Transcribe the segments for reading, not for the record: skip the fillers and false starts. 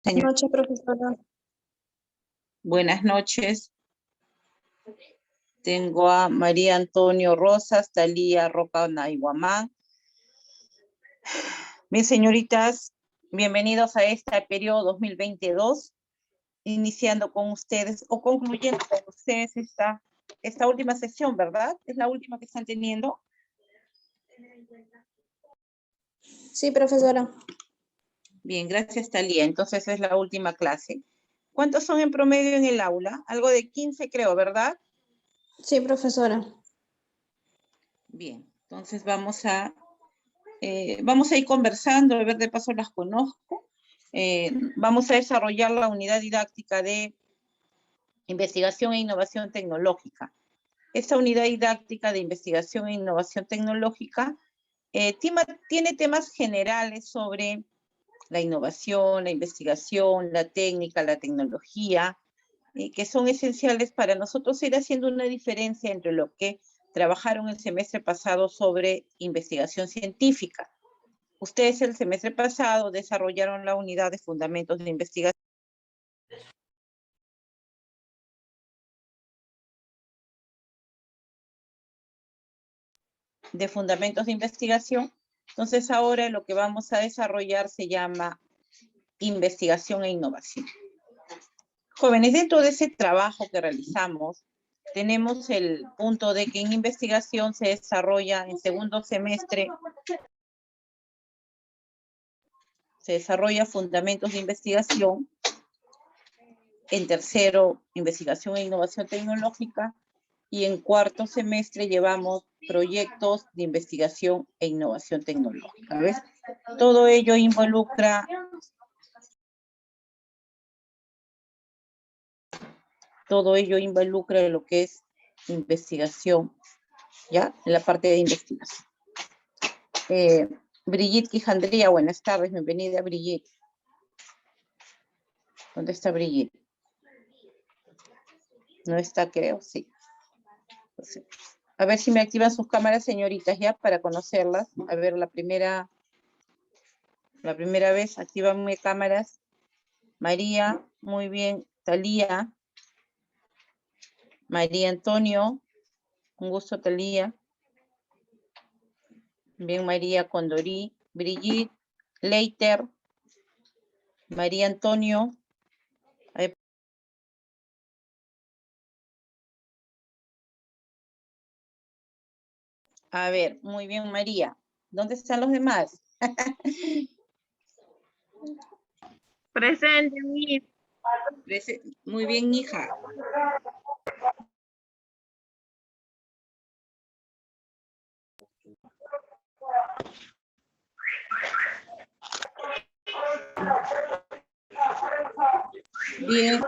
Buenas Señor, noches, profesora. buenas noches. Tengo a María Antonio Rosas, Talía Roca Naiguamán. Bien, señoritas, bienvenidos a este periodo 2022, iniciando con ustedes o concluyendo con ustedes esta última sesión, ¿verdad? Es la última que están teniendo. Sí, profesora. Bien, gracias, Talía. Entonces es la última clase. ¿Cuántos son en promedio en el aula? Algo de 15, creo, ¿verdad? Sí, profesora. Bien, entonces vamos a ir conversando, a ver, de paso las conozco. Vamos a desarrollar la unidad didáctica de investigación e innovación tecnológica. Esta unidad didáctica de investigación e innovación tecnológica tiene temas generales sobre la innovación, la investigación, la técnica, la tecnología, que son esenciales para nosotros ir haciendo una diferencia entre lo que trabajaron el semestre pasado sobre investigación científica. Ustedes el semestre pasado desarrollaron la unidad de fundamentos de investigación. Entonces ahora lo que vamos a desarrollar se llama investigación e innovación. Jóvenes, dentro de ese trabajo que realizamos, tenemos el punto de que en investigación se desarrolla en segundo semestre, se desarrolla fundamentos de investigación, en tercero, investigación e innovación tecnológica, y en cuarto semestre llevamos proyectos de investigación e innovación tecnológica. ¿Ves? Todo ello involucra lo que es investigación, ¿ya? En la parte de investigación. Brigitte Quijandría, buenas tardes, bienvenida Brigitte. ¿Dónde está Brigitte? No está, creo, sí. Entonces, a ver si me activan sus cámaras, señoritas, ya, para conocerlas. A ver, la primera vez, actívanme cámaras. María, muy bien. Talía. María Antonio, un gusto, Talía. Bien, María Condorí. Brigitte, Leiter. María Antonio. A ver, muy bien, María. ¿Dónde están los demás? Presente, Miss. Muy bien, hija. Bien.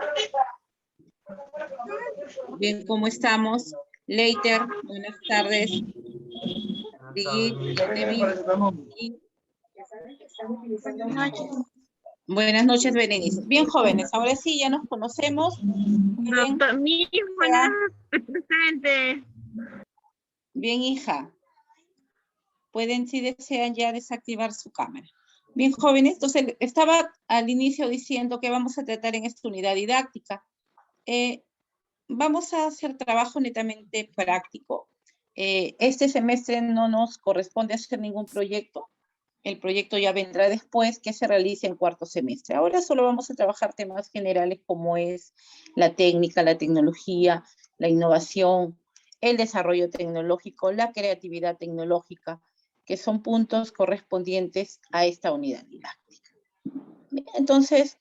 Bien, ¿cómo estamos? Leiter, buenas tardes. Brigitte, ya te vi. Buenas noches. Buenas noches, Berenice. Bien, jóvenes, ahora sí, ya nos conocemos. Bien, Doctor Miss, buenas presente. Bien, hija. Pueden, si desean, ya desactivar su cámara. Bien, jóvenes, entonces estaba al inicio diciendo que vamos a tratar en esta unidad didáctica. Vamos a hacer trabajo netamente práctico. Este semestre no nos corresponde hacer ningún proyecto. El proyecto ya vendrá después, que se realice en cuarto semestre. Ahora solo vamos a trabajar temas generales como es la técnica, la tecnología, la innovación, el desarrollo tecnológico, la creatividad tecnológica, que son puntos correspondientes a esta unidad didáctica. Bien, entonces,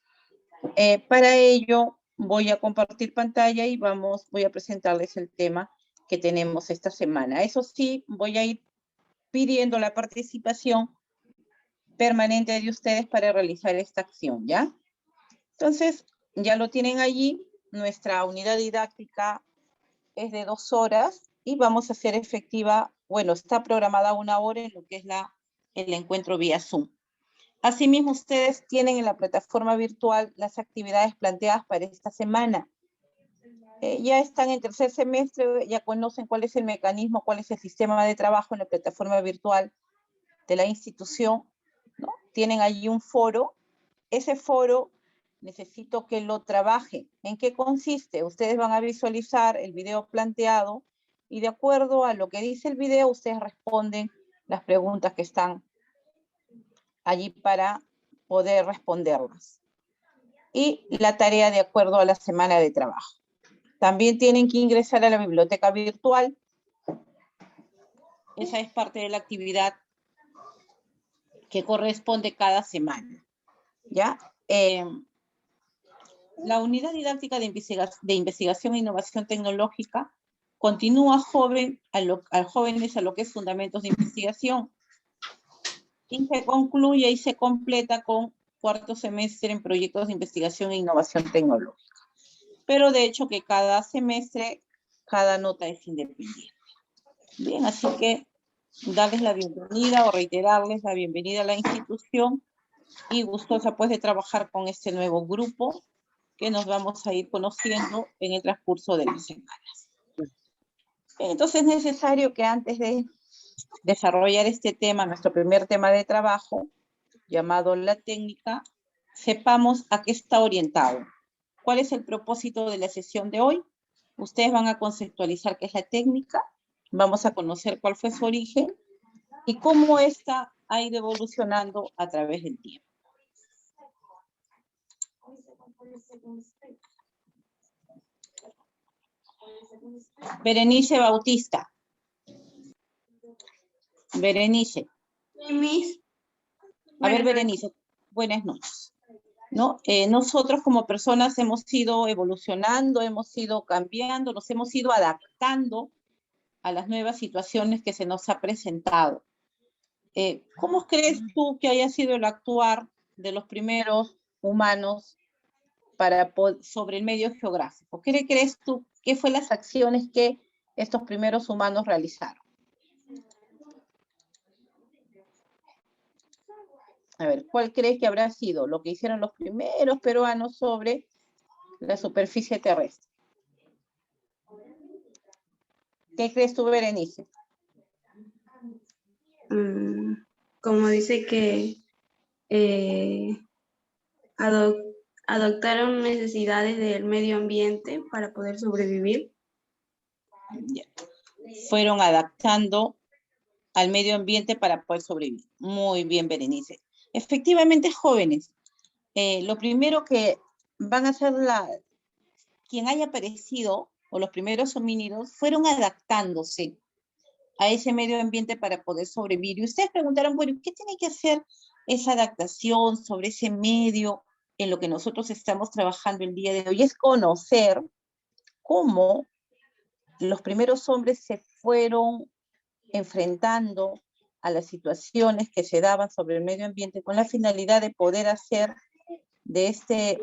para ello voy a compartir pantalla y voy a presentarles el tema que tenemos esta semana. Eso sí, voy a ir pidiendo la participación permanente de ustedes para realizar esta acción, ¿ya? Entonces, ya lo tienen allí. Nuestra unidad didáctica es de 2 horas y vamos a hacer efectiva, bueno, está programada 1 hora en lo que es el encuentro vía Zoom. Asimismo, ustedes tienen en la plataforma virtual las actividades planteadas para esta semana. Ya están en tercer semestre, ya conocen cuál es el mecanismo, cuál es el sistema de trabajo en la plataforma virtual de la institución, ¿no? Tienen allí un foro. Ese foro necesito que lo trabajen. ¿En qué consiste? Ustedes van a visualizar el video planteado y de acuerdo a lo que dice el video, ustedes responden las preguntas que están allí para poder responderlas. Y la tarea de acuerdo a la semana de trabajo. También tienen que ingresar a la biblioteca virtual. Esa es parte de la actividad que corresponde cada semana. ¿Ya? La unidad didáctica de investigación e innovación tecnológica continúa jóvenes a lo que es fundamentos de investigación y se concluye y se completa con cuarto semestre en proyectos de investigación e innovación tecnológica. Pero de hecho que cada semestre, cada nota es independiente. Bien, así que darles la bienvenida o reiterarles la bienvenida a la institución y gustosa pues de trabajar con este nuevo grupo que nos vamos a ir conociendo en el transcurso de las semanas. Entonces es necesario que antes de desarrollar este tema, nuestro primer tema de trabajo, llamado la técnica, sepamos a qué está orientado. ¿Cuál es el propósito de la sesión de hoy? Ustedes van a conceptualizar qué es la técnica, vamos a conocer cuál fue su origen y cómo ésta ha ido evolucionando a través del tiempo. Berenice Bautista. Berenice. A ver, Berenice, buenas noches. ¿No? Nosotros como personas hemos ido evolucionando, hemos ido cambiando, nos hemos ido adaptando a las nuevas situaciones que se nos ha presentado. ¿Cómo crees tú que haya sido el actuar de los primeros humanos sobre el medio geográfico? ¿Qué crees tú que fue las acciones que estos primeros humanos realizaron? A ver, ¿cuál crees que habrá sido lo que hicieron los primeros peruanos sobre la superficie terrestre? ¿Qué crees tú, Berenice? Como dice que adoptaron necesidades del medio ambiente para poder sobrevivir. Ya. Fueron adaptando al medio ambiente para poder sobrevivir. Muy bien, Berenice. Efectivamente, jóvenes, lo primero que van a hacer quien haya aparecido, o los primeros homínidos, fueron adaptándose a ese medio ambiente para poder sobrevivir. Y ustedes preguntaron, bueno, ¿qué tiene que hacer esa adaptación sobre ese medio en lo que nosotros estamos trabajando el día de hoy? Es conocer cómo los primeros hombres se fueron enfrentando a las situaciones que se daban sobre el medio ambiente con la finalidad de poder hacer de este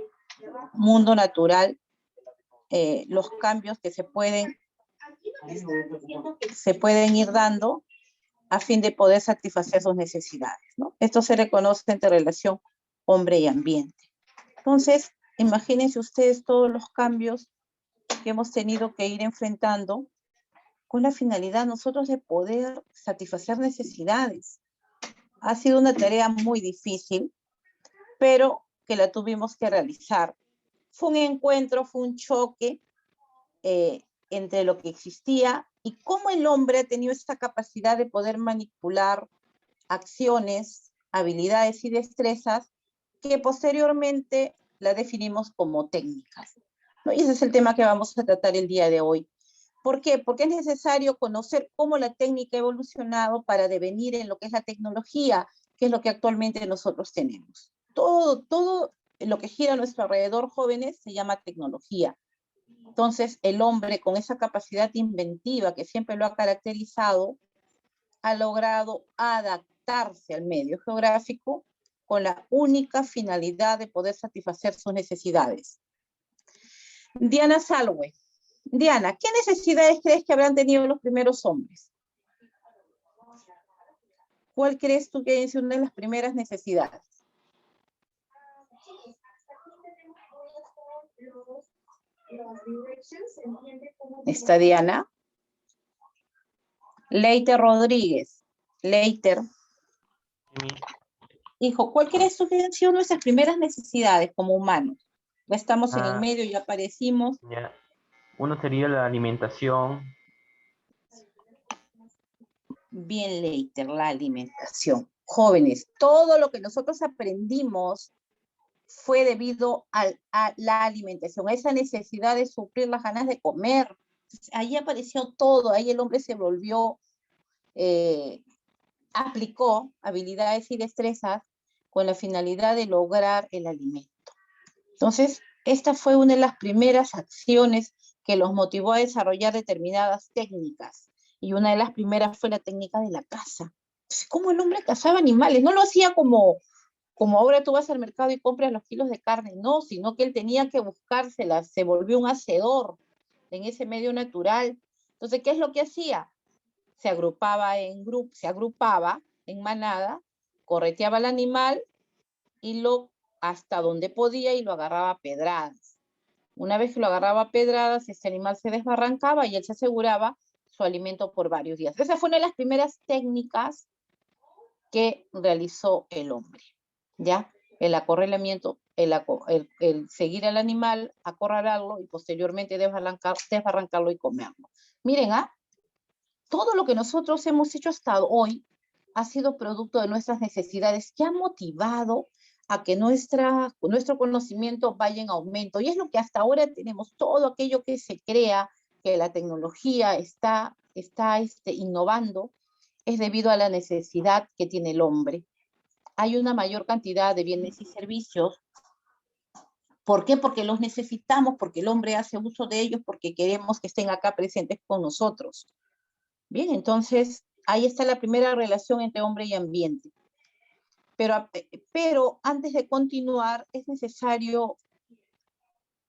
mundo natural los cambios que se pueden ir dando a fin de poder satisfacer sus necesidades, ¿no? Esto se reconoce entre relación hombre y ambiente. Entonces, imagínense ustedes todos los cambios que hemos tenido que ir enfrentando con la finalidad nosotros de poder satisfacer necesidades. Ha sido una tarea muy difícil, pero que la tuvimos que realizar. Fue un encuentro, fue un choque entre lo que existía y cómo el hombre ha tenido esta capacidad de poder manipular acciones, habilidades y destrezas que posteriormente la definimos como técnicas, ¿no? Y ese es el tema que vamos a tratar el día de hoy. ¿Por qué? Porque es necesario conocer cómo la técnica ha evolucionado para devenir en lo que es la tecnología, que es lo que actualmente nosotros tenemos. Todo lo que gira a nuestro alrededor, jóvenes, se llama tecnología. Entonces, el hombre con esa capacidad inventiva que siempre lo ha caracterizado, ha logrado adaptarse al medio geográfico con la única finalidad de poder satisfacer sus necesidades. Diana Salwe. Diana, ¿qué necesidades crees que habrán tenido los primeros hombres? ¿Cuál crees tú que es una de las primeras necesidades? ¿Está Diana? Leiter Rodríguez. Leiter. Hijo, ¿cuál crees tú que han sido nuestras primeras necesidades como humanos? Ya estamos en el Ah. medio, ya aparecimos. Ya. Uno sería la alimentación. Bien, Leiter, la alimentación. Jóvenes, todo lo que nosotros aprendimos fue debido a la alimentación, a esa necesidad de suplir las ganas de comer. Ahí apareció todo, ahí el hombre se volvió, aplicó habilidades y destrezas con la finalidad de lograr el alimento. Entonces, esta fue una de las primeras acciones que los motivó a desarrollar determinadas técnicas. Y una de las primeras fue la técnica de la caza. ¿Cómo el hombre cazaba animales? No lo hacía como ahora tú vas al mercado y compras los kilos de carne, no, sino que él tenía que buscárselas, se volvió un hacedor en ese medio natural. Entonces, ¿qué es lo que hacía? Se agrupaba en grupo, se agrupaba en manada, correteaba al animal y lo hasta donde podía y lo agarraba a pedradas. Una vez que lo agarraba a pedradas, ese animal se desbarrancaba y él se aseguraba su alimento por varios días. Esa fue una de las primeras técnicas que realizó el hombre, ¿ya? El acorralamiento, el seguir al animal, acorralarlo y posteriormente desbarrancarlo y comerlo. Miren, todo lo que nosotros hemos hecho hasta hoy ha sido producto de nuestras necesidades que ha motivado a que nuestro conocimiento vaya en aumento. Y es lo que hasta ahora tenemos, todo aquello que se crea, que la tecnología está innovando, es debido a la necesidad que tiene el hombre. Hay una mayor cantidad de bienes y servicios. ¿Por qué? Porque los necesitamos, porque el hombre hace uso de ellos, porque queremos que estén acá presentes con nosotros. Bien, entonces ahí está la primera relación entre hombre y ambiente. Pero antes de continuar, es necesario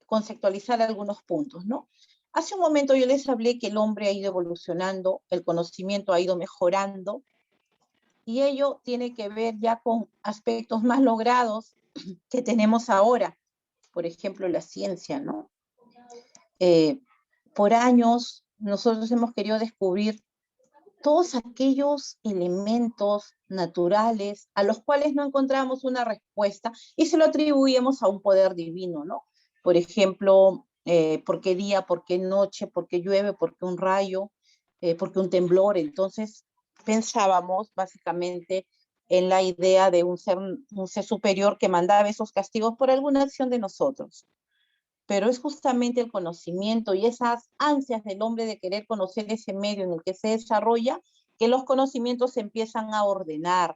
conceptualizar algunos puntos, ¿no? Hace un momento yo les hablé que el hombre ha ido evolucionando, el conocimiento ha ido mejorando, y ello tiene que ver ya con aspectos más logrados que tenemos ahora. Por ejemplo, la ciencia, ¿no? Por años nosotros hemos querido descubrir todos aquellos elementos naturales a los cuales no encontramos una respuesta y se lo atribuíamos a un poder divino, ¿no? Por ejemplo, ¿por qué día, por qué noche, por qué llueve, por qué un rayo, por qué un temblor? Entonces pensábamos básicamente en la idea de un ser superior que mandaba esos castigos por alguna acción de nosotros. Pero es justamente el conocimiento y esas ansias del hombre de querer conocer ese medio en el que se desarrolla, que los conocimientos se empiezan a ordenar,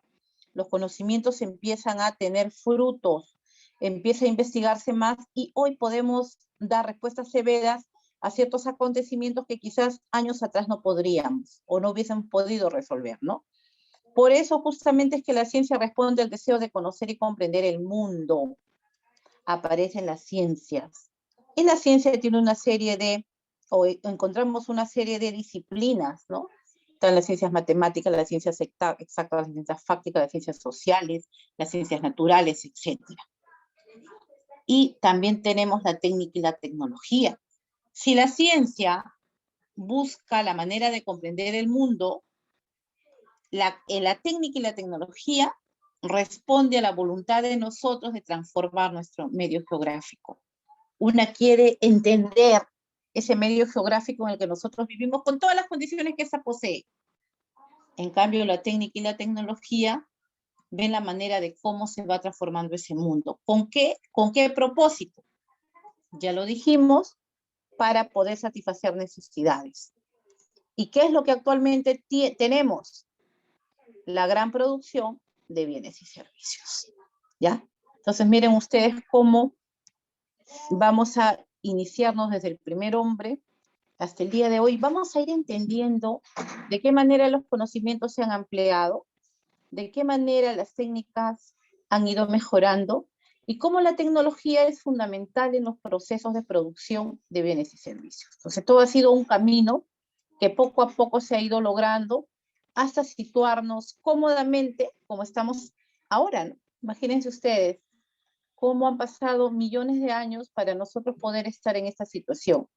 los conocimientos empiezan a tener frutos, empieza a investigarse más y hoy podemos dar respuestas severas a ciertos acontecimientos que quizás años atrás no podríamos o no hubiesen podido resolver, ¿no? Por eso justamente es que la ciencia responde al deseo de conocer y comprender el mundo. Aparecen las ciencias. Y la ciencia tiene una serie de, o encontramos una serie de disciplinas, ¿no? Están las ciencias matemáticas, las ciencias exactas, las ciencias fácticas, las ciencias sociales, las ciencias naturales, etc. Y también tenemos la técnica y la tecnología. Si la ciencia busca la manera de comprender el mundo, la técnica y la tecnología responde a la voluntad de nosotros de transformar nuestro medio geográfico. Una quiere entender ese medio geográfico en el que nosotros vivimos con todas las condiciones que esa posee. En cambio, la técnica y la tecnología ven la manera de cómo se va transformando ese mundo. ¿Con qué propósito? Ya lo dijimos, para poder satisfacer necesidades. ¿Y qué es lo que actualmente tenemos? La gran producción de bienes y servicios. ¿Ya? Entonces miren ustedes cómo vamos a iniciarnos desde el primer hombre hasta el día de hoy. Vamos a ir entendiendo de qué manera los conocimientos se han ampliado, de qué manera las técnicas han ido mejorando y cómo la tecnología es fundamental en los procesos de producción de bienes y servicios. Entonces todo ha sido un camino que poco a poco se ha ido logrando hasta situarnos cómodamente como estamos ahora, ¿no? Imagínense ustedes cómo han pasado millones de años para nosotros poder estar en esta situación,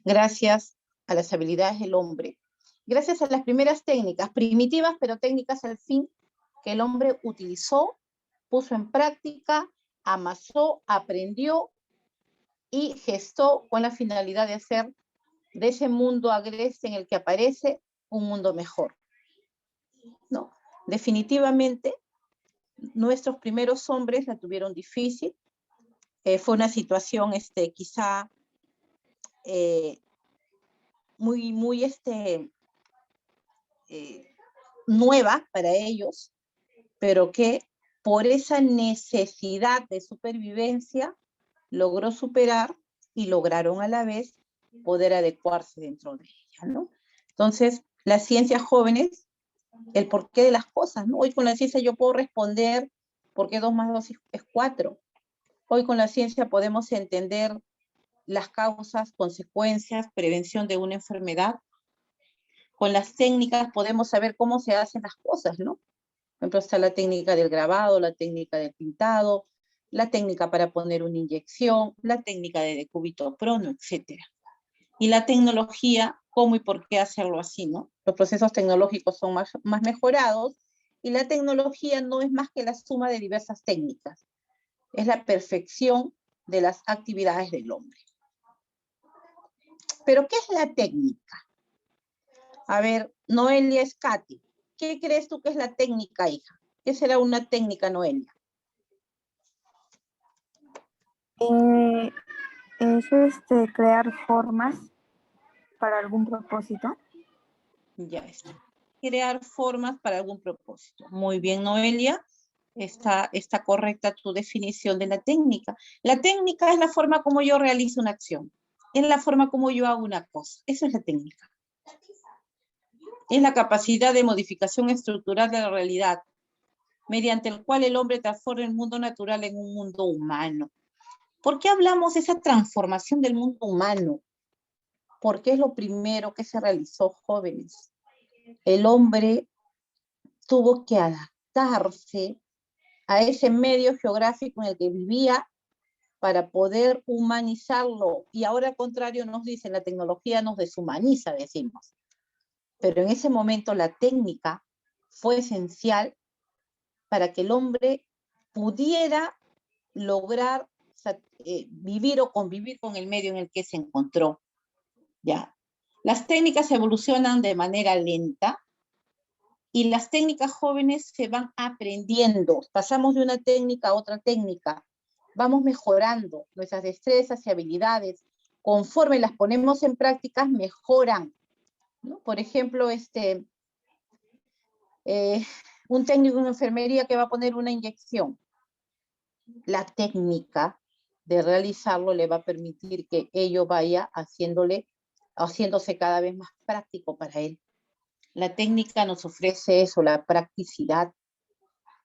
gracias a las habilidades del hombre, gracias a las primeras técnicas, primitivas pero técnicas al fin, que el hombre utilizó, puso en práctica, amasó, aprendió y gestó con la finalidad de hacer de ese mundo agreste en el que aparece un mundo mejor. No, definitivamente nuestros primeros hombres la tuvieron difícil. Fue una situación quizá muy nueva para ellos, pero que por esa necesidad de supervivencia logró superar y lograron a la vez poder adecuarse dentro de ella, ¿no? Entonces, las ciencias jóvenes, el porqué de las cosas, ¿no? Hoy con la ciencia yo puedo responder por qué 2 más 2 es 4. Hoy con la ciencia podemos entender las causas, consecuencias, prevención de una enfermedad. Con las técnicas podemos saber cómo se hacen las cosas, ¿no? Por ejemplo, está la técnica del grabado, la técnica del pintado, la técnica para poner una inyección, la técnica de decúbito prono, etc. Y la tecnología, cómo y por qué hacerlo así, ¿no? Los procesos tecnológicos son más mejorados y la tecnología no es más que la suma de diversas técnicas. Es la perfección de las actividades del hombre. ¿Pero qué es la técnica? A ver, Noelia Escati, ¿qué crees tú que es la técnica, hija? ¿Qué será una técnica, Noelia? Es crear formas para algún propósito. Ya está. Crear formas para algún propósito. Muy bien, Noelia. Está correcta tu definición de la técnica. La técnica es la forma como yo realizo una acción. Es la forma como yo hago una cosa. Esa es la técnica. Es la capacidad de modificación estructural de la realidad, mediante el cual el hombre transforma el mundo natural en un mundo humano. ¿Por qué hablamos de esa transformación del mundo humano? Porque es lo primero que se realizó, jóvenes. El hombre tuvo que adaptarse a ese medio geográfico en el que vivía para poder humanizarlo. Y ahora al contrario nos dicen, la tecnología nos deshumaniza, decimos. Pero en ese momento la técnica fue esencial para que el hombre pudiera lograr vivir o convivir con el medio en el que se encontró. ¿Ya? Las técnicas evolucionan de manera lenta y las técnicas jóvenes se van aprendiendo. Pasamos de una técnica a otra técnica. Vamos mejorando nuestras destrezas y habilidades. Conforme las ponemos en práctica, mejoran, ¿no? Por ejemplo, un técnico en enfermería que va a poner una inyección. La técnica de realizarlo le va a permitir que ello vaya haciéndose cada vez más práctico para él. La técnica nos ofrece eso, la practicidad,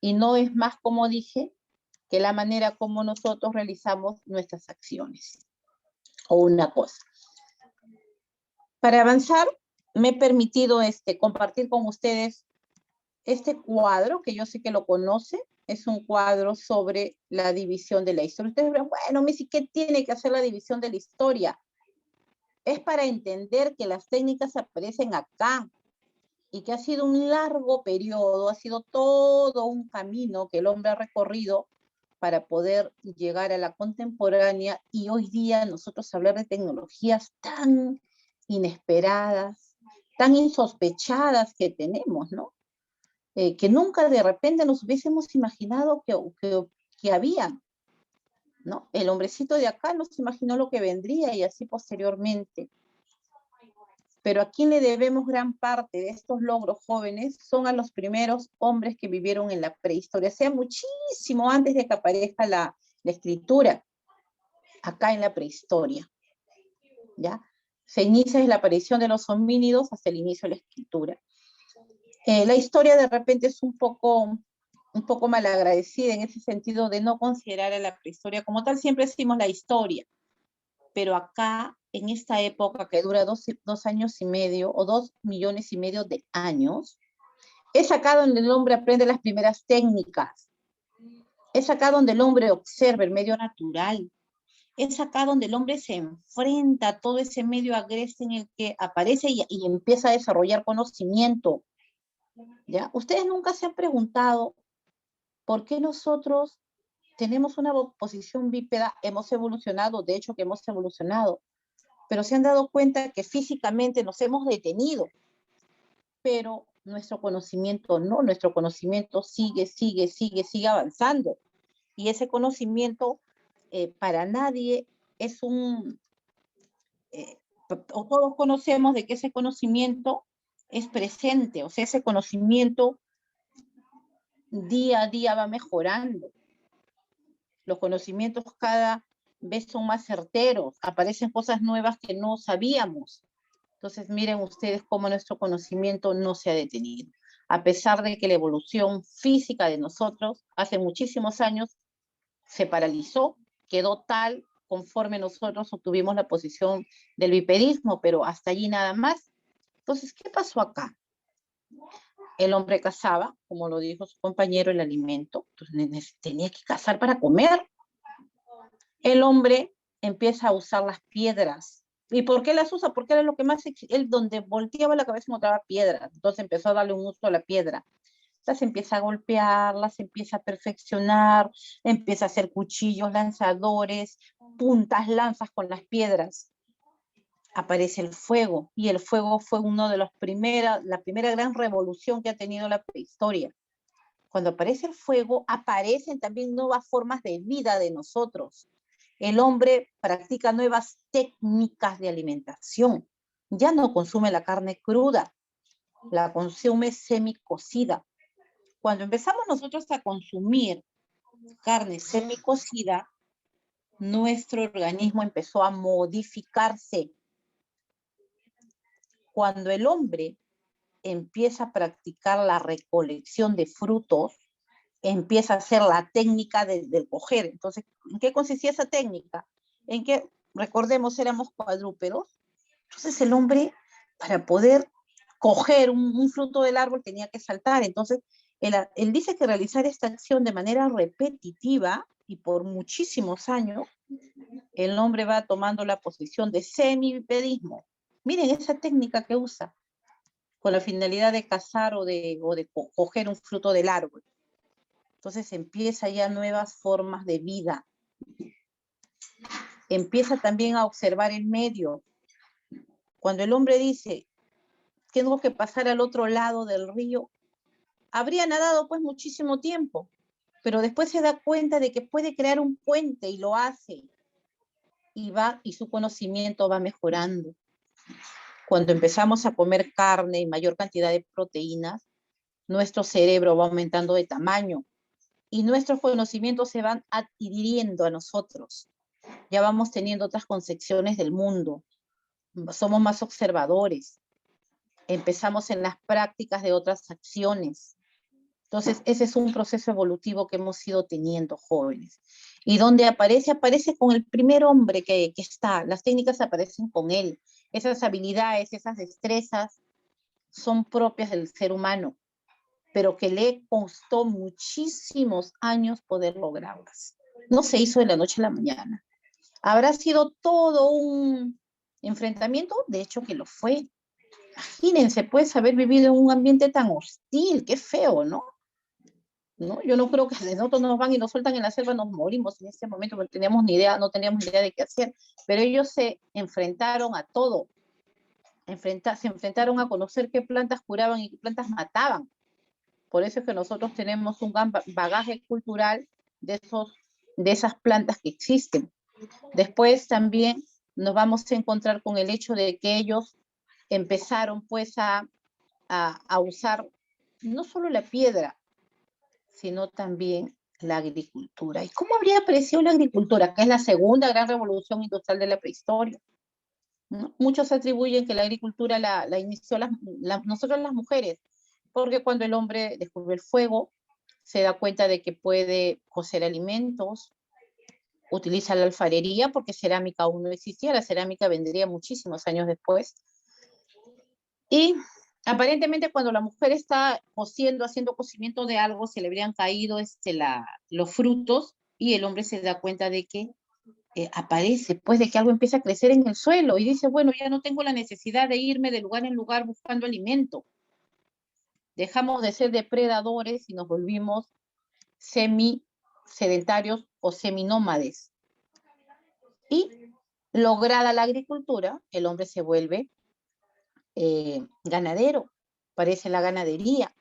y no es más, como dije, que la manera como nosotros realizamos nuestras acciones, o una cosa. Para avanzar, me he permitido compartir con ustedes este cuadro, que yo sé que lo conoce, es un cuadro sobre la división de la historia. Ustedes dirán, bueno, Missy, ¿qué tiene que hacer la división de la historia? Es para entender que las técnicas aparecen acá, y que ha sido un largo periodo, ha sido todo un camino que el hombre ha recorrido para poder llegar a la contemporánea, y hoy día nosotros hablar de tecnologías tan inesperadas, tan insospechadas que tenemos, ¿no? Que nunca de repente nos hubiésemos imaginado que habían, ¿no? El hombrecito de acá no se imaginó lo que vendría y así posteriormente. Pero a quien le debemos gran parte de estos logros jóvenes son a los primeros hombres que vivieron en la prehistoria, sea muchísimo antes de que aparezca la escritura, acá en la prehistoria, ¿ya? Se inicia desde la aparición de los homínidos hasta el inicio de la escritura. La historia de repente es un poco malagradecida en ese sentido de no considerar a la prehistoria como tal. Siempre decimos la historia, pero acá, en esta época que dura 2 años y medio o 2,5 millones de años, es acá donde el hombre aprende las primeras técnicas, es acá donde el hombre observa el medio natural, es acá donde el hombre se enfrenta a todo ese medio agreste en el que aparece y empieza a desarrollar conocimiento, ¿ya? Ustedes nunca se han preguntado por qué nosotros tenemos una posición bípeda, hemos evolucionado, de hecho que hemos evolucionado, pero se han dado cuenta que físicamente nos hemos detenido, pero nuestro conocimiento no, nuestro conocimiento sigue avanzando. Y ese conocimiento para nadie es o todos conocemos de que ese conocimiento es presente, o sea, ese conocimiento día a día va mejorando. Los conocimientos cada vez son más certeros, aparecen cosas nuevas que no sabíamos. Entonces, miren ustedes cómo nuestro conocimiento no se ha detenido. A pesar de que la evolución física de nosotros hace muchísimos años se paralizó, quedó tal conforme nosotros obtuvimos la posición del bipedismo, pero hasta allí nada más. Entonces, ¿qué pasó acá? El hombre cazaba, como lo dijo su compañero, el alimento. Entonces, tenía que cazar para comer. El hombre empieza a usar las piedras. ¿Y por qué las usa? Porque era lo que más, él donde volteaba la cabeza encontraba piedras. Entonces empezó a darle un uso a la piedra. Las empieza a golpear, las empieza a perfeccionar, empieza a hacer cuchillos, lanzadores, puntas, lanzas con las piedras. Aparece el fuego, y el fuego fue una de las la primera gran revolución que ha tenido la prehistoria. Cuando aparece el fuego, aparecen también nuevas formas de vida de nosotros. El hombre practica nuevas técnicas de alimentación. Ya no consume la carne cruda, la consume semicocida. Cuando empezamos nosotros a consumir carne semicocida, nuestro organismo empezó a modificarse. Cuando el hombre empieza a practicar la recolección de frutos, empieza a hacer la técnica del coger. Entonces, ¿en qué consistía esa técnica? En que, recordemos, éramos cuadrúpedos. Entonces el hombre, para poder coger un fruto del árbol, tenía que saltar. Entonces, él dice que realizar esta acción de manera repetitiva y por muchísimos años, el hombre va tomando la posición de semibipedismo. Miren esa técnica que usa, con la finalidad de cazar o de coger un fruto del árbol. Entonces empieza ya nuevas formas de vida. Empieza también a observar el medio. Cuando el hombre dice, tengo que pasar al otro lado del río, habría nadado pues muchísimo tiempo, pero después se da cuenta de que puede crear un puente y lo hace. Y su conocimiento va mejorando. Cuando empezamos a comer carne y mayor cantidad de proteínas, nuestro cerebro va aumentando de tamaño y nuestros conocimientos se van adhiriendo a nosotros. Ya vamos teniendo otras concepciones del mundo. Somos más observadores. Empezamos en las prácticas de otras acciones. Entonces, ese es un proceso evolutivo que hemos ido teniendo, jóvenes. Y donde aparece con el primer hombre que está. Las técnicas aparecen con él. Esas habilidades, esas destrezas son propias del ser humano, pero que le costó muchísimos años poder lograrlas. No se hizo de la noche a la mañana. ¿Habrá sido todo un enfrentamiento? De hecho que lo fue. Imagínense, pues, haber vivido en un ambiente tan hostil, qué feo, ¿no? ¿No? Yo no creo que si nosotros nos van y nos sueltan en la selva, nos morimos en ese momento, porque no teníamos idea de qué hacer, pero ellos se enfrentaron a todo, se enfrentaron a conocer qué plantas curaban y qué plantas mataban. Por eso es que nosotros tenemos un gran bagaje cultural de esas plantas que existen. Después también nos vamos a encontrar con el hecho de que ellos empezaron pues a usar no solo la piedra, sino también la agricultura. ¿Y cómo habría aparecido la agricultura? Que es la segunda gran revolución industrial de la prehistoria, ¿no? Muchos atribuyen que la agricultura la inició nosotros las mujeres, porque cuando el hombre descubrió el fuego, se da cuenta de que puede cocer alimentos, utiliza la alfarería, porque cerámica aún no existía, la cerámica vendría muchísimos años después. Y aparentemente cuando la mujer está cociendo, haciendo cocimiento de algo, se le habrían caído los frutos y el hombre se da cuenta de que aparece, pues de que algo empieza a crecer en el suelo y dice, bueno, ya no tengo la necesidad de irme de lugar en lugar buscando alimento. Dejamos de ser depredadores y nos volvimos semi-sedentarios o seminómades. Y lograda la agricultura, el hombre se vuelve ganadero, parece la ganadería,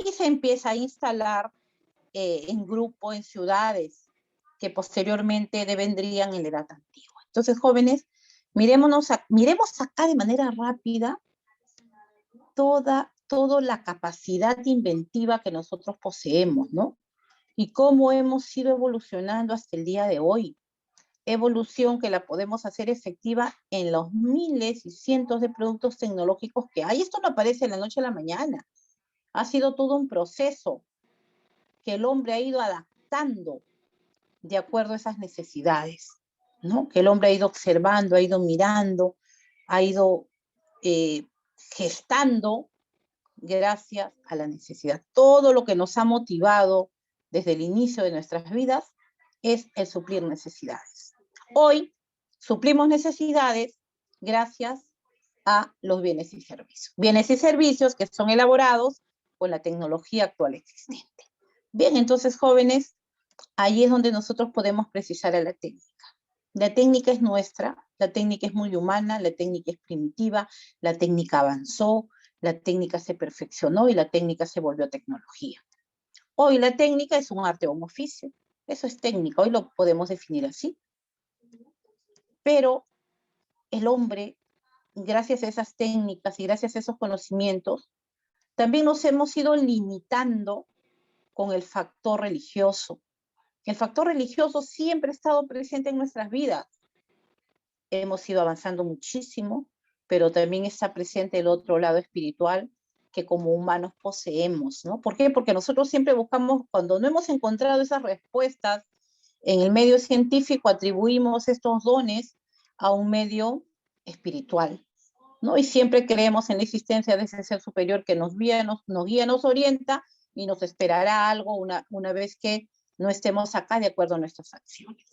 y se empieza a instalar en grupo, en ciudades, que posteriormente devendrían en la edad antigua. Entonces, jóvenes, miremos acá de manera rápida toda la capacidad inventiva que nosotros poseemos, ¿no? Y cómo hemos ido evolucionando hasta el día de hoy. Evolución que la podemos hacer efectiva en los miles y cientos de productos tecnológicos que hay. Esto no aparece de la noche a la mañana. Ha sido todo un proceso que el hombre ha ido adaptando de acuerdo a esas necesidades, ¿no? Que el hombre ha ido observando, ha ido mirando, ha ido gestando gracias a la necesidad. Todo lo que nos ha motivado desde el inicio de nuestras vidas es el suplir necesidades. Hoy suplimos necesidades gracias a los bienes y servicios. Bienes y servicios que son elaborados con la tecnología actual existente. Bien, entonces, jóvenes, ahí es donde nosotros podemos precisar a la técnica. La técnica es nuestra, la técnica es muy humana, la técnica es primitiva, la técnica avanzó, la técnica se perfeccionó y la técnica se volvió tecnología. Hoy la técnica es un arte o un oficio. Eso es técnica, hoy lo podemos definir así. Pero el hombre, gracias a esas técnicas y gracias a esos conocimientos, también nos hemos ido limitando con el factor religioso. El factor religioso siempre ha estado presente en nuestras vidas. Hemos ido avanzando muchísimo, pero también está presente el otro lado espiritual que como humanos poseemos, ¿no? ¿Por qué? Porque nosotros siempre buscamos, cuando no hemos encontrado esas respuestas en el medio científico, atribuimos estos dones a un medio espiritual, ¿no? Y siempre creemos en la existencia de ese ser superior que nos guía, nos orienta y nos esperará algo una vez que no estemos acá de acuerdo a nuestras acciones.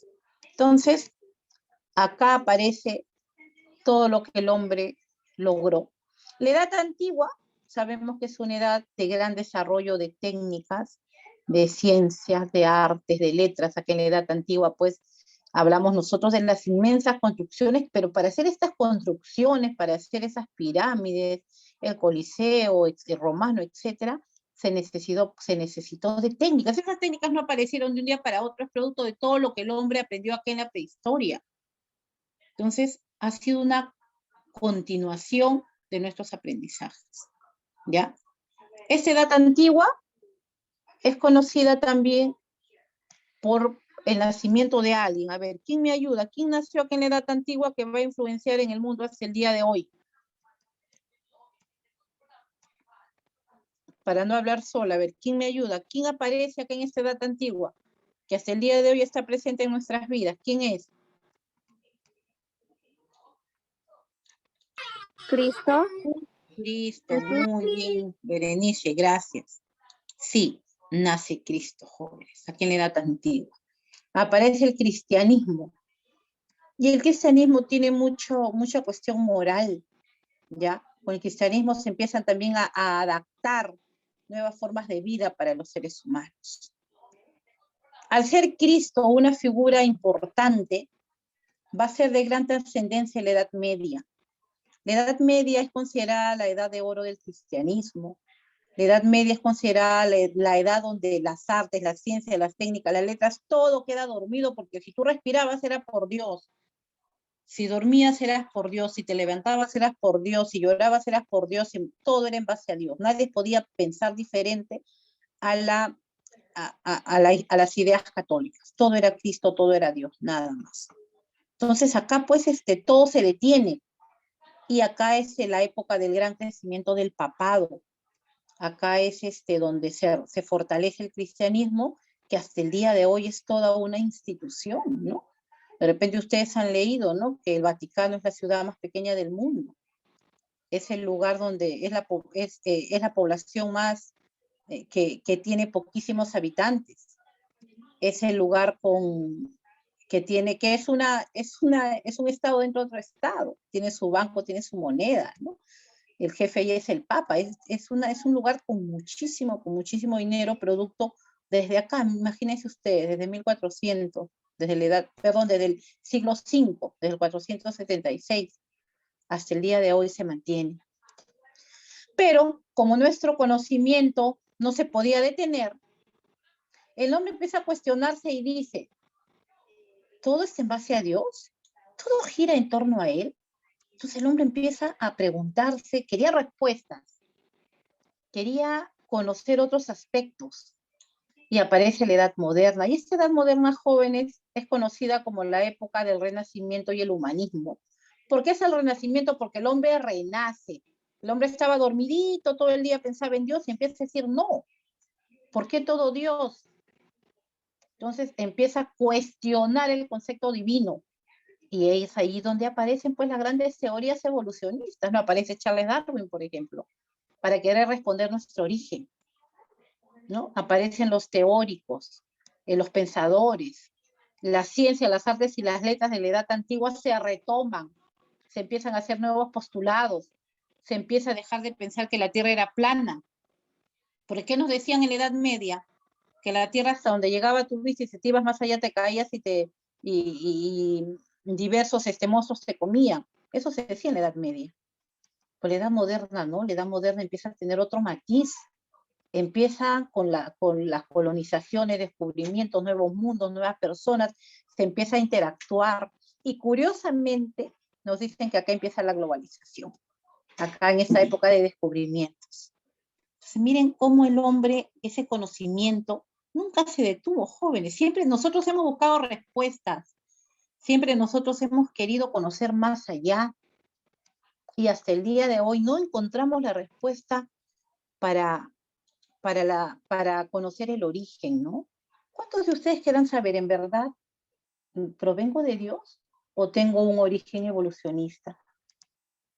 Entonces, acá aparece todo lo que el hombre logró. La edad antigua, sabemos que es una edad de gran desarrollo de técnicas, de ciencias, de artes, de letras. Aquí en la edad antigua, pues, hablamos nosotros de las inmensas construcciones, pero para hacer estas construcciones, para hacer esas pirámides, el Coliseo, el romano, etcétera, se necesitó de técnicas. Esas técnicas no aparecieron de un día para otro, es producto de todo lo que el hombre aprendió aquí en la prehistoria. Entonces, ha sido una continuación de nuestros aprendizajes, ¿ya? Esta edad antigua es conocida también por el nacimiento de alguien. A ver, ¿quién me ayuda? ¿Quién nació aquí en la edad antigua que va a influenciar en el mundo hasta el día de hoy? Para no hablar sola, a ver, ¿quién me ayuda? ¿Quién aparece aquí en esta edad antigua que hasta el día de hoy está presente en nuestras vidas? ¿Quién es? Cristo. Cristo, muy bien, Berenice, gracias. Sí, nace Cristo, jóvenes, aquí en la edad antigua. Aparece el cristianismo. Y el cristianismo tiene mucha cuestión moral, ¿ya? Con el cristianismo se empiezan también a adaptar nuevas formas de vida para los seres humanos. Al ser Cristo una figura importante, va a ser de gran trascendencia en la Edad Media. La Edad Media es considerada la edad de oro del cristianismo. La Edad Media es considerada la edad donde las artes, la ciencia, las técnicas, las letras, todo queda dormido, porque si tú respirabas era por Dios. Si dormías eras por Dios, si te levantabas eras por Dios, si llorabas eras por Dios, todo era en base a Dios. Nadie podía pensar diferente a las ideas católicas. Todo era Cristo, todo era Dios, nada más. Entonces acá pues todo se detiene. Y acá es la época del gran crecimiento del papado. Acá es donde se fortalece el cristianismo, que hasta el día de hoy es toda una institución, ¿no? De repente ustedes han leído, ¿no? Que el Vaticano es la ciudad más pequeña del mundo. Es el lugar donde es la población más que tiene poquísimos habitantes. Es el lugar es un estado dentro de otro estado. Tiene su banco, tiene su moneda, ¿no? El jefe ahí es el Papa. Es un lugar con muchísimo dinero, producto desde acá, imagínense ustedes, desde 1400, desde la edad, perdón, desde el siglo V, desde el 476, hasta el día de hoy se mantiene. Pero como nuestro conocimiento no se podía detener, el hombre empieza a cuestionarse y dice, ¿todo es en base a Dios? ¿Todo gira en torno a Él? Entonces el hombre empieza a preguntarse, quería respuestas, quería conocer otros aspectos. Y aparece la Edad Moderna. Y esta Edad Moderna, jóvenes, es conocida como la época del Renacimiento y el humanismo. ¿Por qué es el Renacimiento? Porque el hombre renace. El hombre estaba dormidito todo el día, pensaba en Dios y empieza a decir, no, ¿por qué todo Dios? Entonces empieza a cuestionar el concepto divino. Y es ahí donde aparecen pues las grandes teorías evolucionistas. No aparece Charles Darwin, por ejemplo, para querer responder nuestro origen, ¿no? Aparecen los teóricos, los pensadores, la ciencia, las artes y las letras de la edad antigua se retoman, se empiezan a hacer nuevos postulados, se empieza a dejar de pensar que la Tierra era plana. ¿Por qué nos decían en la Edad Media que la Tierra hasta donde llegaba tu vista y si te ibas más allá te caías y diversos monstruos te comían? Eso se decía en la Edad Media. Por la Edad Moderna, ¿no? La Edad Moderna empieza a tener otro matiz. Empieza con las colonizaciones, descubrimientos, nuevos mundos, nuevas personas, se empieza a interactuar y curiosamente nos dicen que acá empieza la globalización, acá en esta época de descubrimientos. Entonces, miren cómo el hombre, ese conocimiento, nunca se detuvo, jóvenes, siempre nosotros hemos buscado respuestas, siempre nosotros hemos querido conocer más allá y hasta el día de hoy no encontramos la respuesta para conocer el origen, ¿no? ¿Cuántos de ustedes quieran saber, en verdad, provengo de Dios o tengo un origen evolucionista?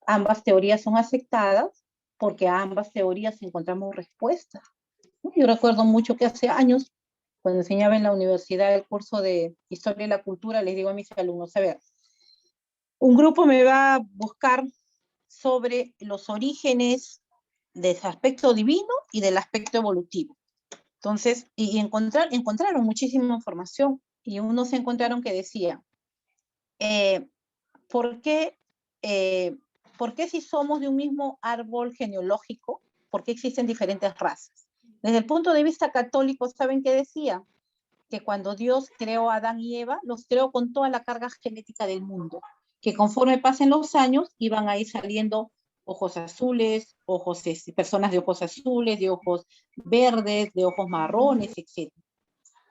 Ambas teorías son aceptadas porque a ambas teorías encontramos respuestas. Yo recuerdo mucho que hace años, cuando enseñaba en la universidad el curso de Historia de la Cultura, les digo a mis alumnos, a ver, un grupo me va a buscar sobre los orígenes del aspecto divino y del aspecto evolutivo. Entonces, encontraron muchísima información y unos se encontraron que decía, ¿por qué si somos de un mismo árbol genealógico, por qué existen diferentes razas? Desde el punto de vista católico, ¿saben qué decía? Que cuando Dios creó a Adán y Eva, los creó con toda la carga genética del mundo, que conforme pasen los años iban a ir saliendo ojos azules, personas de ojos azules, de ojos verdes, de ojos marrones, etc.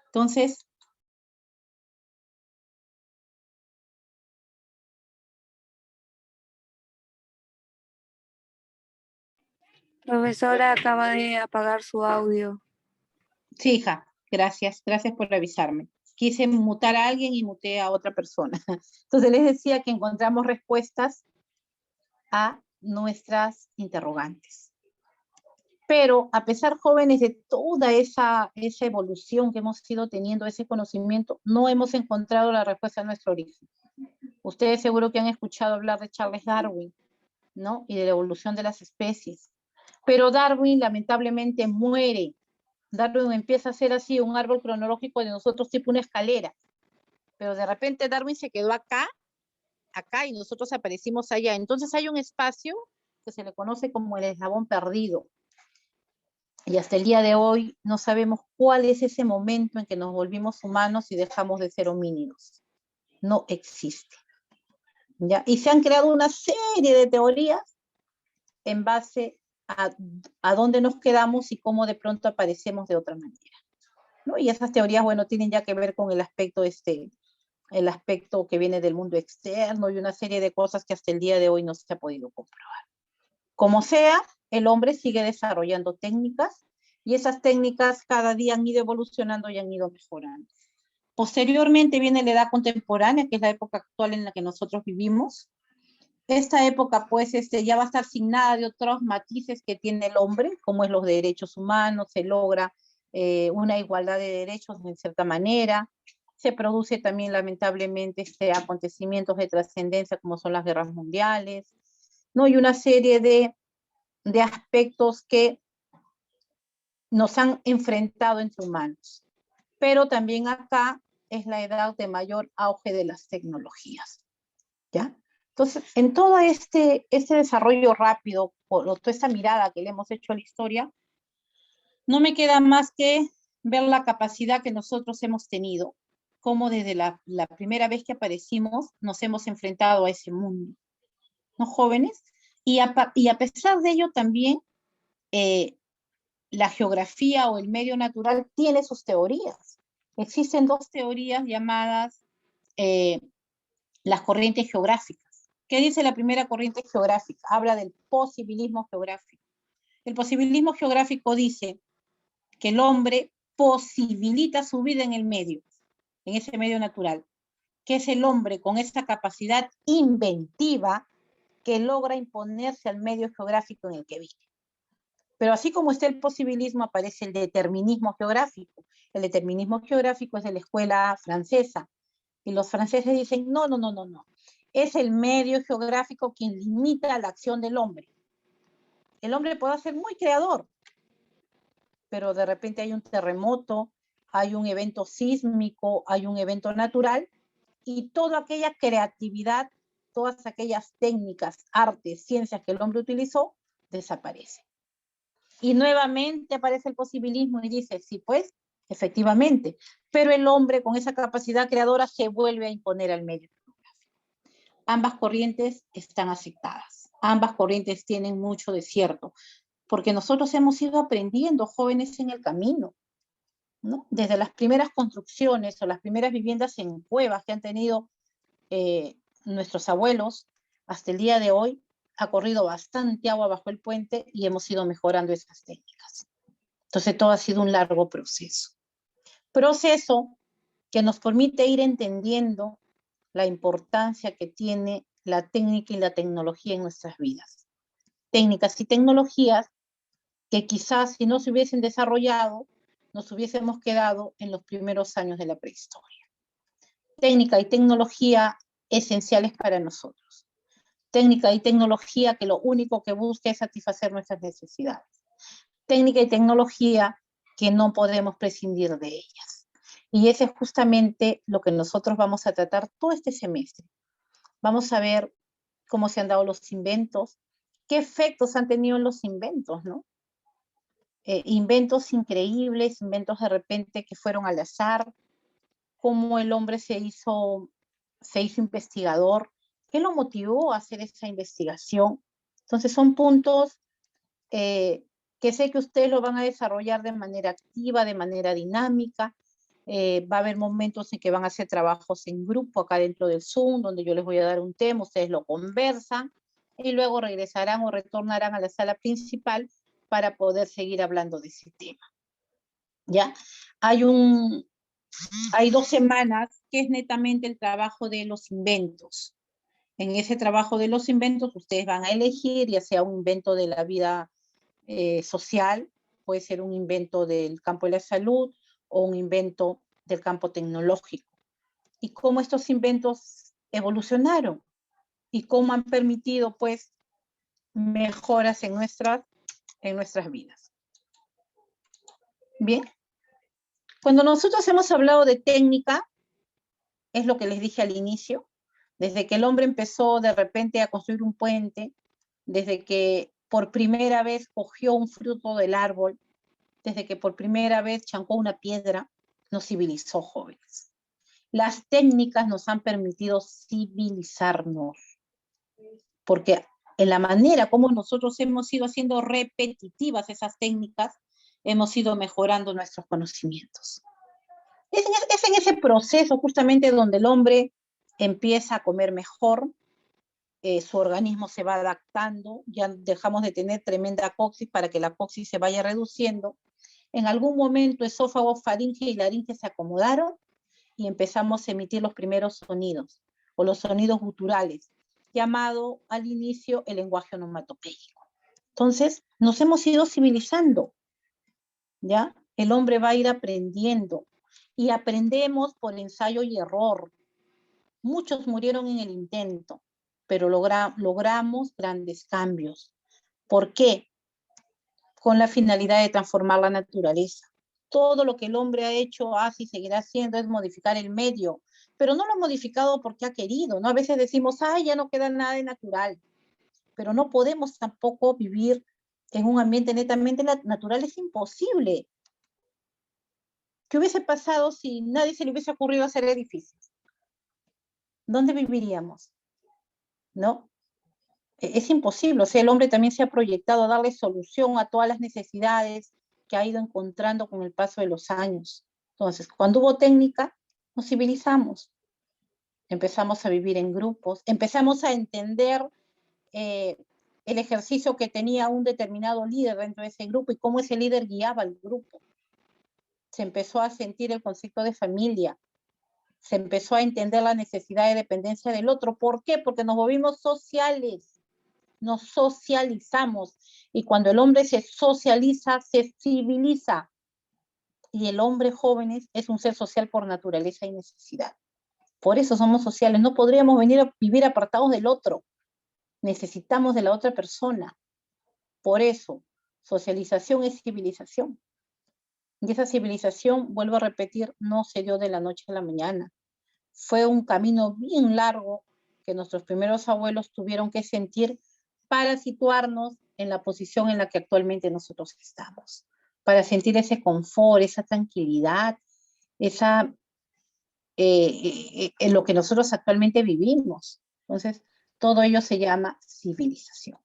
Entonces, Profesora acaba de apagar su audio. sí, hija, gracias por avisarme. Quise mutar a alguien y muté a otra persona. Entonces les decía que encontramos respuestas a nuestras interrogantes. Pero a pesar, jóvenes, de toda esa evolución que hemos ido teniendo, ese conocimiento, no hemos encontrado la respuesta a nuestro origen. Ustedes seguro que han escuchado hablar de Charles Darwin, ¿no? Y de la evolución de las especies. Pero Darwin lamentablemente muere. Darwin empieza a ser así un árbol cronológico de nosotros tipo una escalera. Pero de repente Darwin se quedó acá y nosotros aparecimos allá. Entonces hay un espacio que se le conoce como el eslabón perdido. Y hasta el día de hoy no sabemos cuál es ese momento en que nos volvimos humanos y dejamos de ser homínidos. No existe. ¿Ya? Y se han creado una serie de teorías en base a dónde nos quedamos y cómo de pronto aparecemos de otra manera, ¿no? Y esas teorías, bueno, tienen ya que ver con el aspecto que viene del mundo externo y una serie de cosas que hasta el día de hoy no se ha podido comprobar. Como sea, el hombre sigue desarrollando técnicas y esas técnicas cada día han ido evolucionando y han ido mejorando. Posteriormente viene la edad contemporánea, que es la época actual en la que nosotros vivimos. Esta época, pues, ya va a estar sin nada de otros matices que tiene el hombre, como es los derechos humanos, se logra una igualdad de derechos de cierta manera, se produce también lamentablemente acontecimientos de trascendencia como son las guerras mundiales, ¿no? Y una serie de aspectos que nos han enfrentado entre humanos. Pero también acá es la edad de mayor auge de las tecnologías, ¿ya? Entonces, en todo este desarrollo rápido, o toda esta mirada que le hemos hecho a la historia, no me queda más que ver la capacidad que nosotros hemos tenido, cómo desde la primera vez que aparecimos nos hemos enfrentado a ese mundo, ¿no, jóvenes? Y a pesar de ello también, la geografía o el medio natural tiene sus teorías. Existen dos teorías llamadas las corrientes geográficas. ¿Qué dice la primera corriente geográfica? Habla del posibilismo geográfico. El posibilismo geográfico dice que el hombre posibilita su vida en el medio, en ese medio natural, que es el hombre con esa capacidad inventiva que logra imponerse al medio geográfico en el que vive. Pero así como está el posibilismo, aparece el determinismo geográfico. El determinismo geográfico es de la escuela francesa. Y los franceses dicen, no. Es el medio geográfico quien limita la acción del hombre. El hombre puede ser muy creador, pero de repente hay un terremoto, hay un evento sísmico, hay un evento natural, y toda aquella creatividad, todas aquellas técnicas, artes, ciencias que el hombre utilizó, desaparecen. Y nuevamente aparece el posibilismo y dice, sí, pues, efectivamente, pero el hombre con esa capacidad creadora se vuelve a imponer al medio geográfico. Ambas corrientes están aceptadas, ambas corrientes tienen mucho de cierto, porque nosotros hemos ido aprendiendo, jóvenes, en el camino, ¿no? Desde las primeras construcciones o las primeras viviendas en cuevas que han tenido nuestros abuelos, hasta el día de hoy, ha corrido bastante agua bajo el puente y hemos ido mejorando esas técnicas. Entonces todo ha sido un largo proceso. Proceso que nos permite ir entendiendo la importancia que tiene la técnica y la tecnología en nuestras vidas. Técnicas y tecnologías que quizás si no se hubiesen desarrollado, nos hubiésemos quedado en los primeros años de la prehistoria. Técnica y tecnología esenciales para nosotros. Técnica y tecnología que lo único que busca es satisfacer nuestras necesidades. Técnica y tecnología que no podemos prescindir de ellas. Y eso es justamente lo que nosotros vamos a tratar todo este semestre. Vamos a ver cómo se han dado los inventos, qué efectos han tenido los inventos, ¿no? Inventos increíbles, inventos de repente que fueron al azar, cómo el hombre se hizo investigador, qué lo motivó a hacer esa investigación. Entonces son puntos que sé que ustedes lo van a desarrollar de manera activa, de manera dinámica. Va a haber momentos en que van a hacer trabajos en grupo acá dentro del Zoom, donde yo les voy a dar un tema, ustedes lo conversan, y luego regresarán o retornarán a la sala principal para poder seguir hablando de ese tema. ¿Ya? Hay 2 semanas que es netamente el trabajo de los inventos. En ese trabajo de los inventos ustedes van a elegir, ya sea un invento de la vida social, puede ser un invento del campo de la salud o un invento del campo tecnológico. Y cómo estos inventos evolucionaron y cómo han permitido, pues, mejoras en nuestras vidas. Bien. Cuando nosotros hemos hablado de técnica, es lo que les dije al inicio, desde que el hombre empezó de repente a construir un puente, desde que por primera vez cogió un fruto del árbol, desde que por primera vez chancó una piedra, nos civilizó, jóvenes. Las técnicas nos han permitido civilizarnos, porque en la manera como nosotros hemos ido haciendo repetitivas esas técnicas, hemos ido mejorando nuestros conocimientos. Es en ese proceso justamente donde el hombre empieza a comer mejor, su organismo se va adaptando, ya dejamos de tener tremenda coxis para que la coxis se vaya reduciendo. En algún momento esófago, faringe y laringe se acomodaron y empezamos a emitir los primeros sonidos, o los sonidos guturales, llamado al inicio el lenguaje onomatopéyico. Entonces, nos hemos ido civilizando, ¿ya? El hombre va a ir aprendiendo, y aprendemos por ensayo y error. Muchos murieron en el intento, pero logramos grandes cambios. ¿Por qué? con la finalidad de transformar la naturaleza. Todo lo que el hombre ha hecho, hace y seguirá haciendo es modificar el medio, pero no lo ha modificado porque ha querido, ¿no? A veces decimos, ay, ya no queda nada de natural, pero no podemos tampoco vivir en un ambiente netamente natural, es imposible. ¿Qué hubiese pasado si nadie se le hubiese ocurrido hacer edificios? ¿Dónde viviríamos? ¿No? Es imposible, o sea, el hombre también se ha proyectado a darle solución a todas las necesidades que ha ido encontrando con el paso de los años. Entonces, cuando hubo técnica, nos civilizamos, empezamos a vivir en grupos, empezamos a entender el ejercicio que tenía un determinado líder dentro de ese grupo y cómo ese líder guiaba al grupo. Se empezó a sentir el concepto de familia, se empezó a entender la necesidad de dependencia del otro. ¿Por qué? Porque nos volvimos sociales, nos socializamos, y cuando el hombre se socializa, se civiliza, y el hombre joven es un ser social por naturaleza y necesidad. Por eso somos sociales, no podríamos venir a vivir apartados del otro, necesitamos de la otra persona. Por eso, socialización es civilización. Y esa civilización, vuelvo a repetir, no se dio de la noche a la mañana. Fue un camino bien largo que nuestros primeros abuelos tuvieron que sentir para situarnos en la posición en la que actualmente nosotros estamos, para sentir ese confort, esa tranquilidad, en lo que nosotros actualmente vivimos. Entonces, todo ello se llama civilización.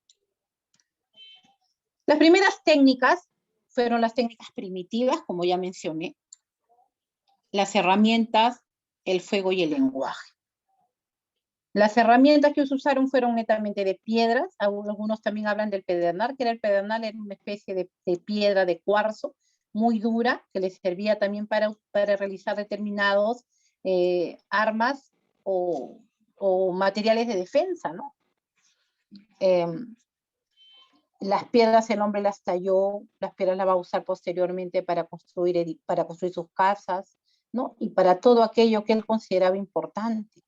Las primeras técnicas fueron las técnicas primitivas, como ya mencioné, las herramientas, el fuego y el lenguaje. Las herramientas que se usaron fueron netamente de piedras, algunos también hablan del pedernal, que era una especie de piedra de cuarzo muy dura, que les servía también para realizar determinados armas o materiales de defensa, ¿no? Las piedras el hombre las talló, las piedras las va a usar posteriormente para construir sus casas, ¿no? Y para todo aquello que él consideraba importante.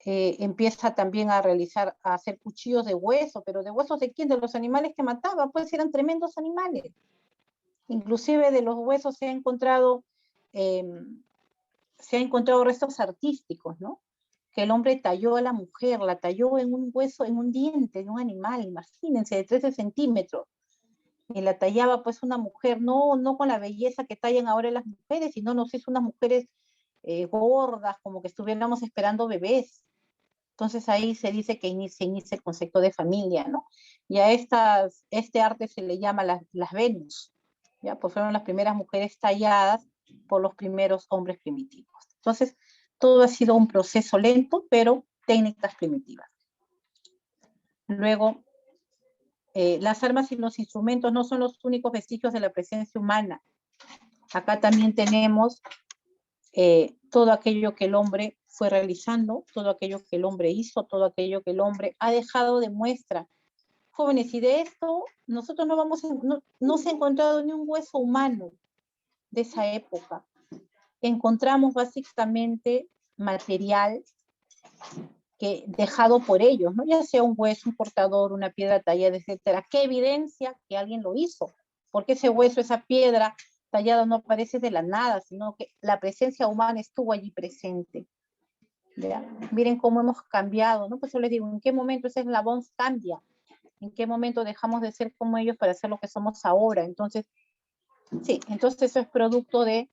Empieza también a hacer cuchillos de hueso, pero ¿de huesos de quién? De los animales que mataba, pues eran tremendos animales. Inclusive de los huesos se ha encontrado restos artísticos, ¿no? Que el hombre talló a la mujer, la talló en un hueso, en un diente de un animal, imagínense, de 13 centímetros. Y la tallaba pues una mujer, no con la belleza que tallan ahora las mujeres, sino nos hizo unas mujeres gordas, como que estuviéramos esperando bebés. Entonces ahí se dice que se inicia el concepto de familia, ¿no? Y a este arte se le llama las Venus, ¿ya? Pues fueron las primeras mujeres talladas por los primeros hombres primitivos. Entonces, todo ha sido un proceso lento, pero técnicas primitivas. Luego, las armas y los instrumentos no son los únicos vestigios de la presencia humana. Acá también tenemos todo aquello que el hombre fue realizando, todo aquello que el hombre hizo, todo aquello que el hombre ha dejado de muestra. Jóvenes, y de esto nosotros no se ha encontrado ni un hueso humano de esa época. Encontramos básicamente material dejado por ellos, ¿no? Ya sea un hueso, un portador, una piedra tallada, etcétera. ¿Qué evidencia que alguien lo hizo? Porque ese hueso, esa piedra tallada no aparece de la nada, sino que la presencia humana estuvo allí presente. ¿Ya? Miren cómo hemos cambiado, ¿no? Pues yo les digo, ¿en qué momento ese eslabón cambia? ¿En qué momento dejamos de ser como ellos para ser lo que somos ahora? Entonces, sí, entonces eso es producto de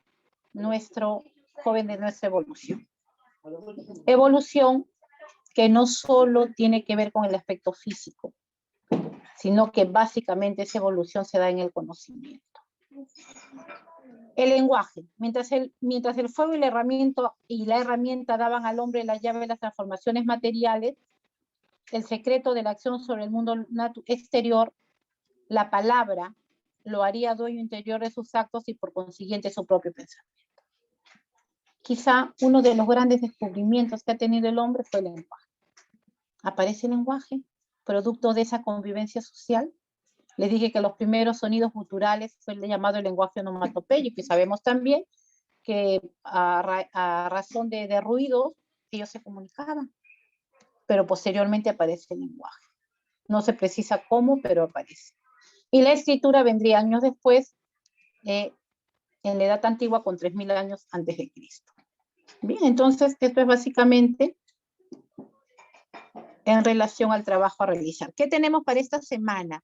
nuestra evolución. Evolución que no solo tiene que ver con el aspecto físico, sino que básicamente esa evolución se da en el conocimiento. El lenguaje. Mientras el fuego y la herramienta daban al hombre la llave de las transformaciones materiales, el secreto de la acción sobre el mundo exterior, la palabra, lo haría dueño interior de sus actos y por consiguiente su propio pensamiento. Quizá uno de los grandes descubrimientos que ha tenido el hombre fue el lenguaje. Aparece el lenguaje, producto de esa convivencia social. Les dije que los primeros sonidos guturales fue el llamado el lenguaje onomatopéyico, y sabemos también que a razón de ruidos ellos se comunicaban, pero posteriormente aparece el lenguaje. No se precisa cómo, pero aparece. Y la escritura vendría años después, en la edad antigua, con 3000 años antes de Cristo. Bien, entonces esto es básicamente en relación al trabajo a realizar. ¿Qué tenemos para esta semana?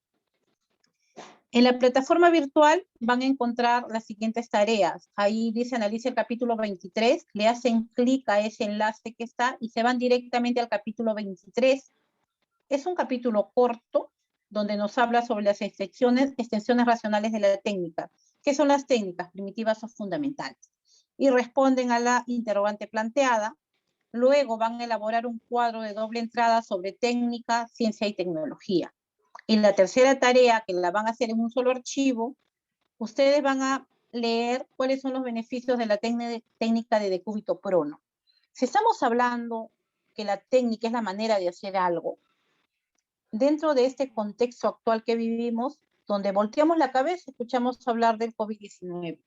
En la plataforma virtual van a encontrar las siguientes tareas. Ahí dice analice el capítulo 23, le hacen clic a ese enlace que está y se van directamente al capítulo 23. Es un capítulo corto donde nos habla sobre las extensiones racionales de la técnica. ¿Qué son las técnicas? Primitivas o fundamentales. Y responden a la interrogante planteada. Luego van a elaborar un cuadro de doble entrada sobre técnica, ciencia y tecnología. En la tercera tarea, que la van a hacer en un solo archivo, ustedes van a leer cuáles son los beneficios de la técnica de decúbito prono. Si estamos hablando que la técnica es la manera de hacer algo, dentro de este contexto actual que vivimos, donde volteamos la cabeza, escuchamos hablar del COVID-19.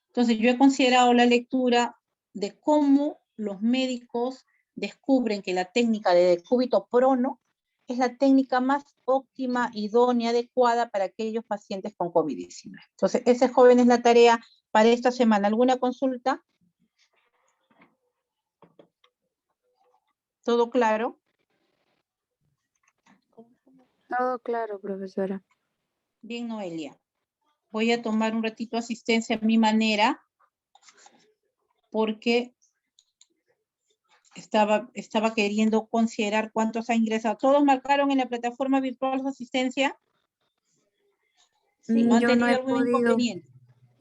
Entonces, yo he considerado la lectura de cómo los médicos descubren que la técnica de decúbito prono es la técnica más óptima, idónea, adecuada para aquellos pacientes con COVID-19. Entonces, esa, joven, es la tarea para esta semana. ¿Alguna consulta? ¿Todo claro? Todo claro, profesora. Bien, Noelia. Voy a tomar un ratito asistencia a mi manera, porque estaba queriendo considerar cuántos ha ingresado. ¿Todos marcaron en la plataforma virtual su asistencia? Sí, ¿No han yo no tenido he algún podido. inconveniente?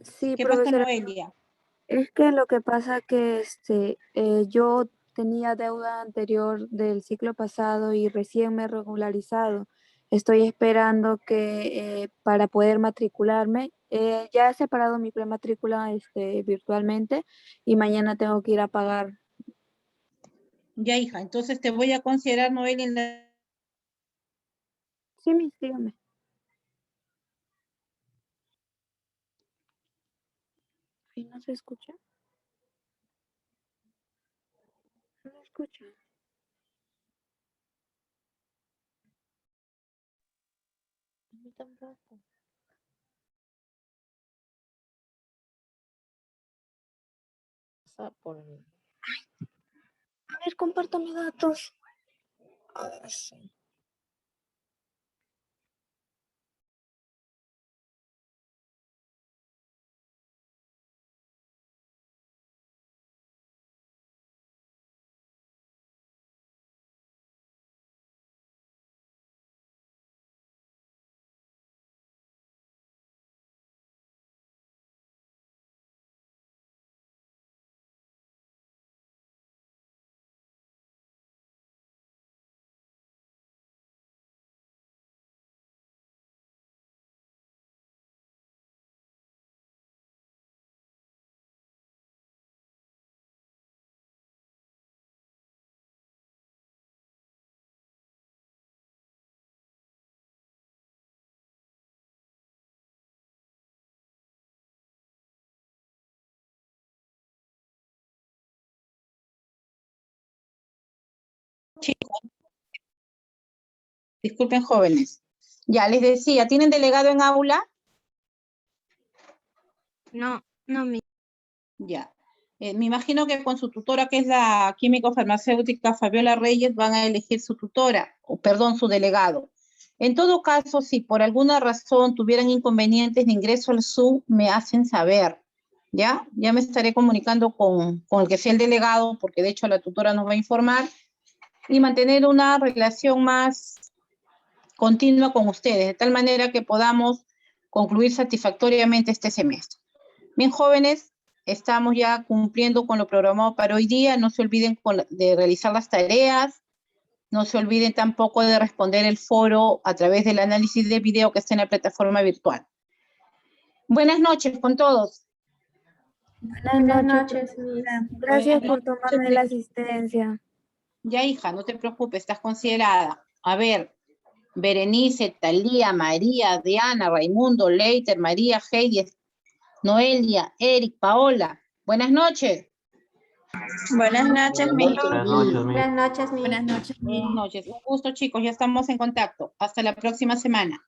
Sí, ¿Qué pasa, profesora. Noelia? Es que lo que pasa que yo tenía deuda anterior del ciclo pasado y recién me he regularizado. Estoy esperando que para poder matricularme, ya he separado mi prematrícula virtualmente y mañana tengo que ir a pagar. Ya, hija, entonces te voy a considerar, Noelia, en la... Sí, mis, dígame. ¿Y no se escucha? No se escucha. A mí tampoco. A ver, compártame datos. Sí. Chicos, disculpen, jóvenes. Ya, les decía, ¿tienen delegado en aula? No, mi. Ya. Me imagino que con su tutora, que es la químico-farmacéutica Fabiola Reyes, van a elegir su tutora, o perdón, su delegado. En todo caso, si por alguna razón tuvieran inconvenientes de ingreso al Zoom, me hacen saber, ¿ya? Ya me estaré comunicando con el que sea el delegado, porque de hecho la tutora nos va a informar, y mantener una relación más continua con ustedes, de tal manera que podamos concluir satisfactoriamente este semestre. Bien, jóvenes, estamos ya cumpliendo con lo programado para hoy día. No se olviden de realizar las tareas. No se olviden tampoco de responder el foro a través del análisis de video que está en la plataforma virtual. Buenas noches con todos. Buenas noches, profesora. Gracias por tomarme la asistencia. Ya, hija, no te preocupes, estás considerada. A ver, Berenice, Talía, María, Diana, Raimundo, Leiter, María, Heidi, Noelia, Eric, Paola. Buenas noches. Buenas noches, mi. Buenas noches, Buenas noches, mi. Buenas noches, mi. Buenas noches. Un gusto, chicos. Ya estamos en contacto. Hasta la próxima semana.